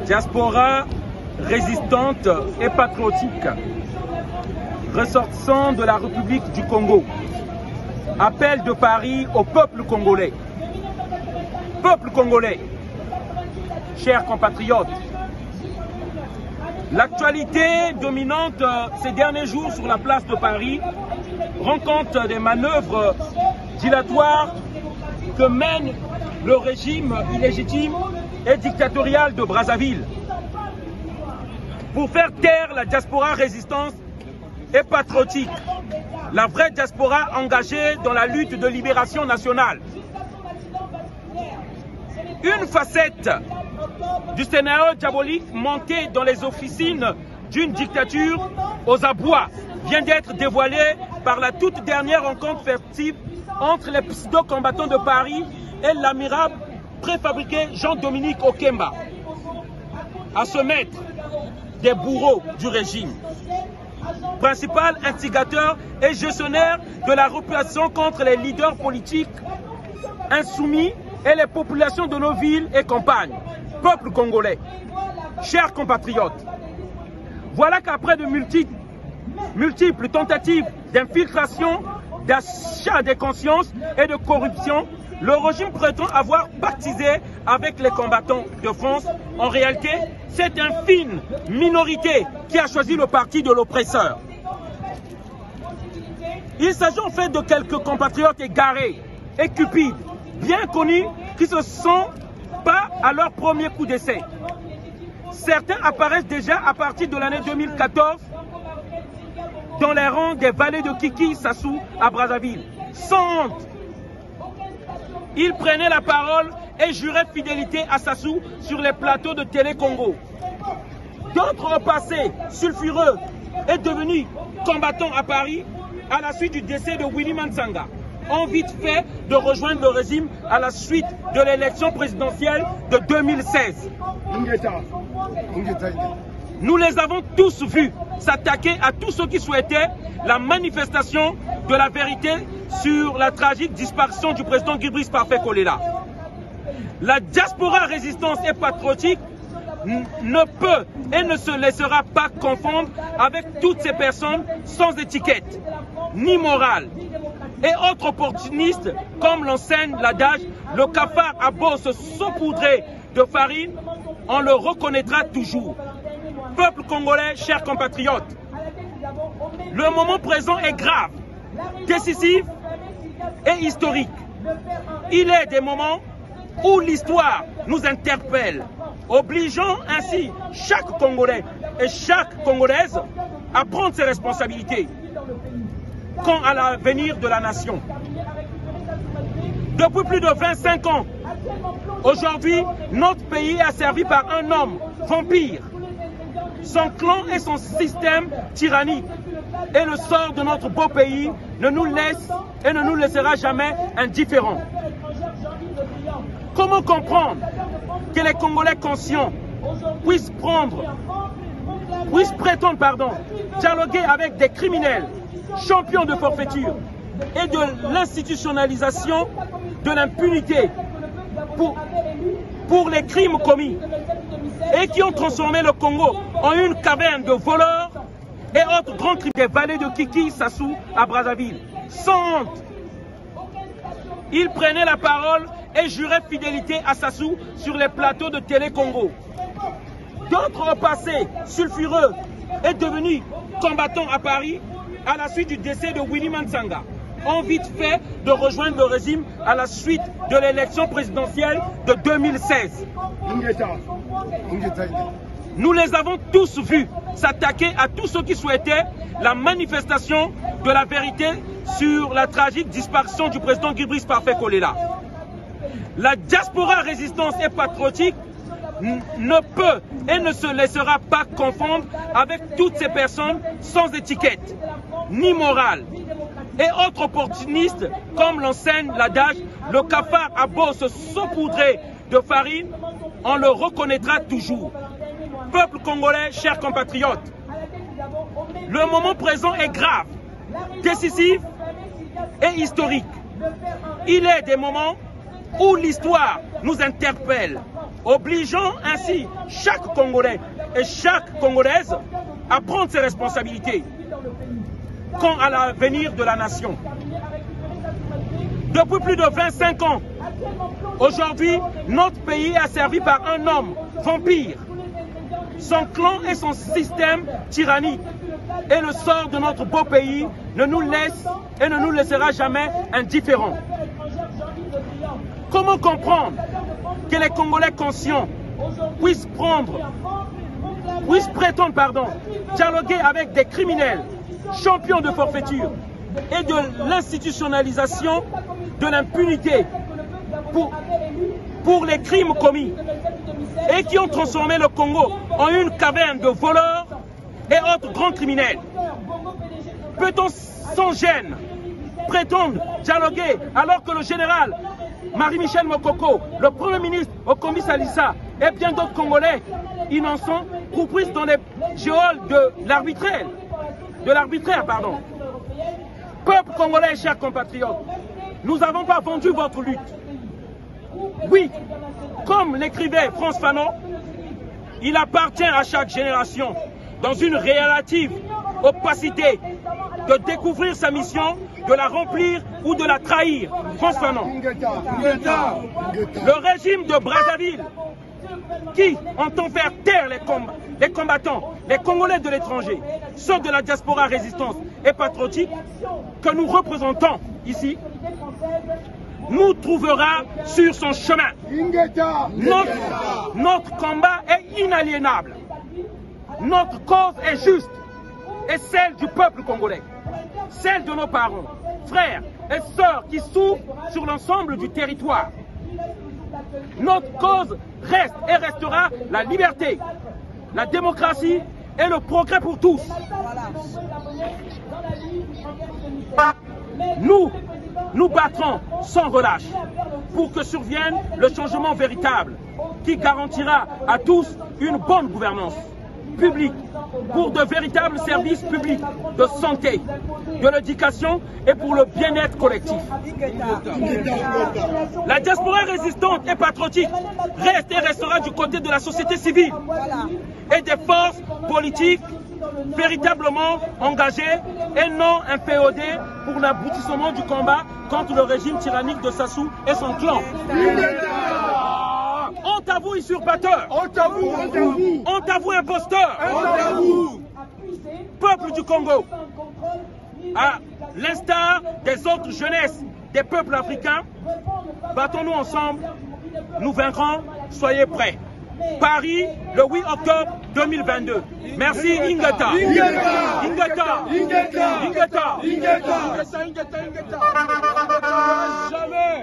Diaspora résistante et patriotique, ressortissant de la République du Congo. Appel de Paris au peuple congolais. Peuple congolais, chers compatriotes, l'actualité dominante ces derniers jours sur la place de Paris rend compte des manœuvres dilatoires que mène le régime illégitime et dictatorial de Brazzaville pour faire taire la diaspora résistante et patriotique, la vraie diaspora engagée dans la lutte de libération nationale. Une facette du scénario diabolique monté dans les officines d'une dictature aux abois vient d'être dévoilée par la toute dernière rencontre fertile entre les pseudo-combattants de Paris et l'admirable préfabriqué Jean-Dominique Okemba, à se mettre des bourreaux du régime, principal instigateur et gestionnaire de la répression contre les leaders politiques insoumis et les populations de nos villes et campagnes. Peuple congolais, chers compatriotes, voilà qu'après de multiples tentatives d'infiltration, d'achat des consciences et de corruption, le régime prétend avoir baptisé avec les combattants de France. En réalité, c'est une fine minorité qui a choisi le parti de l'oppresseur. Il s'agit en fait de quelques compatriotes égarés et cupides, bien connus, qui ne se sont pas à leur premier coup d'essai. Certains apparaissent déjà à partir de l'année 2014 dans les rangs des vallées de Kiki Sassou à Brazzaville. Sans honte, ils prenaient la parole et juraient fidélité à Sassou sur les plateaux de Télé Congo. D'autres repassés sulfureux et devenus combattants à Paris à la suite du décès de Willy Manzanga ont vite fait de rejoindre le régime à la suite de l'élection présidentielle de 2016. Nous les avons tous vus s'attaquer à tous ceux qui souhaitaient la manifestation de la vérité sur la tragique disparition du président Guy Brice Parfait Kolela. La diaspora résistance et patriotique ne peut et ne se laissera pas confondre avec toutes ces personnes sans étiquette, ni morale, et autres opportunistes, comme l'enseigne l'adage, le cafard a beau se saupoudrer de farine, on le reconnaîtra toujours. Peuple congolais, chers compatriotes, le moment présent est grave, décisif et historique. Il est des moments où l'histoire nous interpelle, obligeant ainsi chaque Congolais et chaque Congolaise à prendre ses responsabilités quant à l'avenir de la nation. Depuis plus de 25 ans, aujourd'hui, notre pays est asservi par un homme vampire. Son clan et son système tyrannique. Et le sort de notre beau pays ne nous laisse et ne nous laissera jamais indifférents. Comment comprendre que les Congolais conscients puissent prétendre dialoguer avec des criminels, champions de forfaiture et de l'institutionnalisation de l'impunité pour les crimes commis et qui ont transformé le Congo en une caverne de voleurs et autres grands crimes des vallées de Kiki Sassou à Brazzaville. Sans honte, ils prenaient la parole et juraient fidélité à Sassou sur les plateaux de Télé Congo. D'autres repassés sulfureux et devenus combattants à Paris à la suite du décès de Willy Manzanga ont vite fait de rejoindre le régime à la suite de l'élection présidentielle de 2016. Nous les avons tous vus s'attaquer à tous ceux qui souhaitaient la manifestation de la vérité sur la tragique disparition du président Guy Brice Parfait Kolela. La diaspora résistance et patriotique ne peut et ne se laissera pas confondre avec toutes ces personnes sans étiquette, ni morale, et autres opportunistes, comme l'enseigne l'adage, le cafard a beau se saupoudrer de farine, on le reconnaîtra toujours. Peuple congolais, chers compatriotes, le moment présent est grave, décisif et historique. Il est des moments où l'histoire nous interpelle, obligeant ainsi chaque Congolais et chaque Congolaise à prendre ses responsabilités quant à l'avenir de la nation. Depuis plus de 25 ans, aujourd'hui, notre pays est asservi par un homme vampire. Son clan et son système tyrannique. Et le sort de notre beau pays ne nous laisse et ne nous laissera jamais indifférents. Comment comprendre que les Congolais conscients puissent prétendre dialoguer avec des criminels, champions de forfaiture et de l'institutionnalisation de l'impunité pour les crimes commis et qui ont transformé le Congo en une caverne de voleurs et autres grands criminels. Peut-on sans gêne prétendre dialoguer alors que le général Marie-Michel Mokoko, le Premier ministre Okombi Salissa et bien d'autres Congolais innocents poursuivent dans les geôles de l'arbitraire, Peuple congolais et chers compatriotes, nous n'avons pas vendu votre lutte. Oui, comme l'écrivait Frantz Fanon, il appartient à chaque génération, dans une relative opacité, de découvrir sa mission, de la remplir ou de la trahir. Frantz Fanon. Le régime de Brazzaville, qui entend faire taire les combattants, les Congolais de l'étranger, ceux de la diaspora résistance et patriotique que nous représentons ici, nous trouvera sur son chemin. Notre combat est inaliénable. Notre cause est juste et celle du peuple congolais, celle de nos parents, frères et sœurs qui souffrent sur l'ensemble du territoire. Notre cause reste et restera la liberté, la démocratie et le progrès pour tous. Nous battrons sans relâche pour que survienne le changement véritable qui garantira à tous une bonne gouvernance publique pour de véritables services publics de santé, de l'éducation et pour le bien-être collectif. La diaspora résistante et patriotique reste et restera du côté de la société civile et des forces politiques véritablement engagées et non inféodées pour l'aboutissement du combat contre le régime tyrannique de Sassou et son clan. Honte à vous, usurpateur! Honte à vous! Honte à vous, imposteur! Honte à vous! Peuple du Congo, à l'instar des autres jeunesses des peuples africains, battons-nous ensemble, nous vaincrons, soyez prêts. Paris, le 8 octobre 2022. Merci Ingeta. Ingeta. Jamais.